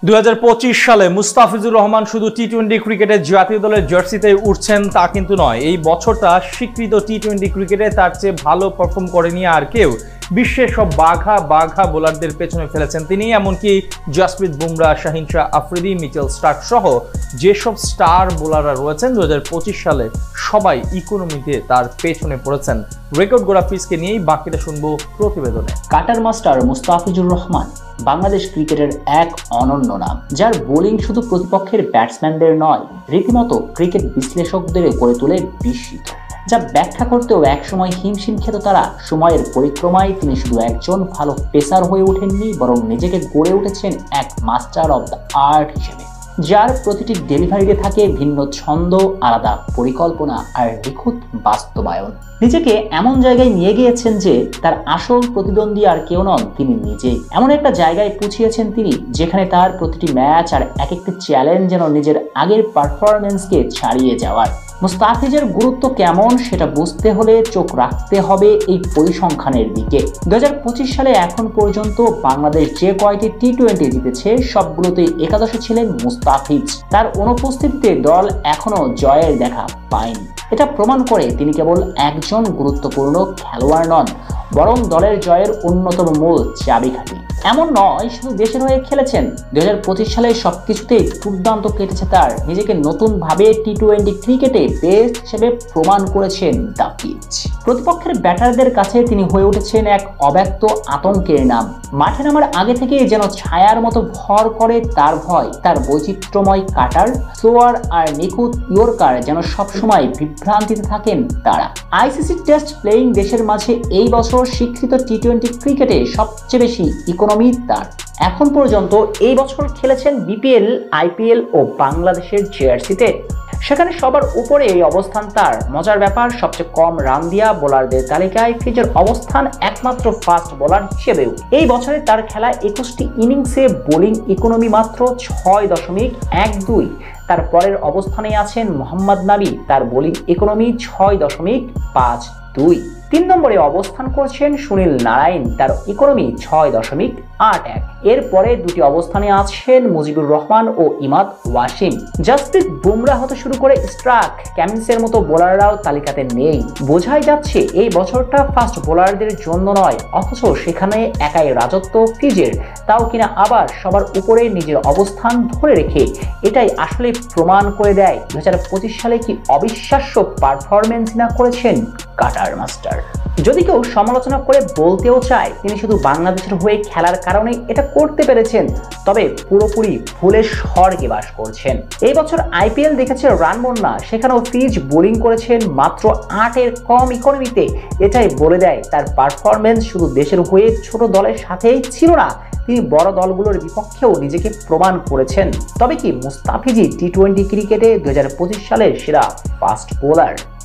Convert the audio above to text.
2025 সালে মুস্তাফিজুর রহমান শুধু টি-20 ক্রিকেটের জাতীয় দলের জার্সিতে উঠছেন তা কিন্তু নয়। এই বছরটা স্বীকৃত টি-20 ক্রিকেটে তার চেয়ে ভালো পারফর্ম করেনি আর কেউ। বিশ্বের সব বাঘা বোলারদের পেছনে ফেলেছেন তিনি। এমনকি জসপ্রীত বুমরা, শাহিন শাহ আফ্রিদি, মিচেল স্টার্ক সহ যেসব স্টার বোলাররা রয়েছেন 2025 সালে সবাই ইকোনমিতে তার পেছনে পড়েছেন। রেকর্ড গড়া ফিসকে নিয়েই বাকিটা শুনবো প্রতিবেদনে। কাটার মাস্টার মুস্তাফিজুর রহমান বাংলাদেশ ক্রিকেটের এক অনন্য নাম, যার বোলিং শুধু প্রতিপক্ষের ব্যাটসম্যানদের নয়, রীতিমতো ক্রিকেট বিশ্লেষকদের করে তোলে বিস্মিত। যা ব্যাখ্যা করতেও একসময় হিমশিম খেত তারা। সময়ের পরিক্রমায় তিনি শুধু একজন ভালো পেসার হয়ে ওঠেননি, বরং নিজেকে গড়ে উঠেছেন এক মাস্টার অব দ্য আর্ট হিসেবে, যার প্রতিটি ডেলিভারিতে থাকে ভিন্ন ছন্দ, আলাদা পরিকল্পনা আর নিখুঁত বাস্তবায়ন। নিজেকে এমন জায়গায় নিয়ে গিয়েছেন যে তার আসল প্রতিদ্বন্দ্বী আর কেউ নন, তিনি নিজেই। এমন একটা জায়গায় পৌঁছিয়েছেন তিনি যেখানে তার প্রতিটি ম্যাচ আর এক একটা চ্যালেঞ্জ যেন নিজের আগের পারফরমেন্সকে ছাড়িয়ে যাওয়ার। মুস্তাফিজের গুরুত্ব কেমন সেটা বুঝতে হলে চোখ রাখতে হবে এই পরিসংখ্যানের দিকে। 2025 সালে এখন পর্যন্ত বাংলাদেশ যে কয়টি টি-20 জিতেছে সবগুলোতেই একাদশে ছিলেন মুস্তাফিজ। তার অনুপস্থিতিতে দল এখনো জয়ের দেখা পায়নি। এটা প্রমাণ করে তিনি কেবল একজন গুরুত্বপূর্ণ খেলোয়াড় নন, বরং দলের জয়ের অন্যতম মূল চাবিকাঠি। এমন নয় শুধু দেশের হয়ে খেলেছেন, 2025 সালে সবকিছুতেই দুর্দান্ত কেটেছে তার। নিজেকে নতুন ভাবে টি-20 ক্রিকেটে বেস্ট হিসেবে প্রমাণ করেছেন দ্য পিচ। প্রতিপক্ষের ব্যাটারদের কাছে তিনি হয়ে উঠেছেন এক অব্যক্ত আতঙ্কের নাম। মাঠে নামার আগে থেকে যেন ছায়ার মতো ভর করে তার ভয়। তার বৈচিত্র্যময় কাটার, স্লোয়ার আর নিখুঁত ইয়র্কার যেন সবসময় বিভ্রান্তিতে থাকেন তারা। আইসিসি টেস্ট প্লেয়িং দেশের মাঝে এই বছর স্বীকৃত টি-20 ক্রিকেটে সবচেয়ে বেশি ইকোনমি তার। এখন পর্যন্ত এই বছর খেলেছেন বিপিএল, আইপিএল ও বাংলাদেশের জার্সিতে। সেখানে সবার উপরে এই অবস্থান তার। মজার ব্যাপার, সবচেয়ে কম রান দিয়া বোলারদের তালিকায় ফিজের অবস্থান একমাত্র ফাস্ট বোলার হিসেবেও। এই বছরে তার খেলা 21টি ইনিংসে বোলিং ইকোনমি মাত্র 6.12। তার পরের অবস্থানে আছেন মোহাম্মদ নাবি, তার বোলিং ইকোনমি 6.52। 3 নম্বরে অবস্থান করছেন সুনীল নারায়ণ, তার ইকোনমি 6.81। এরপরে দুটি অবস্থানে আছেন মুজিবুর রহমান ও ইমাদ ওয়াসিম। জসপ্রীত বুমরা হতে শুরু করে স্টার্ক, কামিন্সের মতো বোলাররাও তালিকাতে নেই। বোঝাই যাচ্ছে এই বছরটা ফাস্ট বোলারদের জন্য নয়, অথচ সেখানে একাই রাজত্ব ফিজের, তাও কিনা আবার সবার উপরে নিজের অবস্থান ধরে রেখে। এটাই আসলে প্রমাণ করে দেয় 2025 সালে কি অবিশ্বাস্য পারফরমেন্স না করেছেন কাটার মাস্টার। যদি কেউ সমালোচনা করে বলতেও চায় তিনি শুধু বাংলাদেশের হয়ে খেলার কারণে এটা করতে পেরেছেন, তবে পুরোপুরি ভুলের স্বর্গে বাস করছেন। এই বছর আইপিএল দেখেছে রান বন্যা, সেখানেও ফিজ বোলিং করেছেন মাত্র 8-এর কম ইকোনমিতে। এটাই বলে দেয় তার পারফরমেন্স শুধু দেশের হয়ে ছোট দলের সাথেই ছিল না, তিনি বড় দলগুলোর বিপক্ষেও নিজেকে প্রমাণ করেছেন। তবে কি মুস্তাফিজই টি-20 ক্রিকেটে 2025 সালের সেরা ফাস্ট বোলার?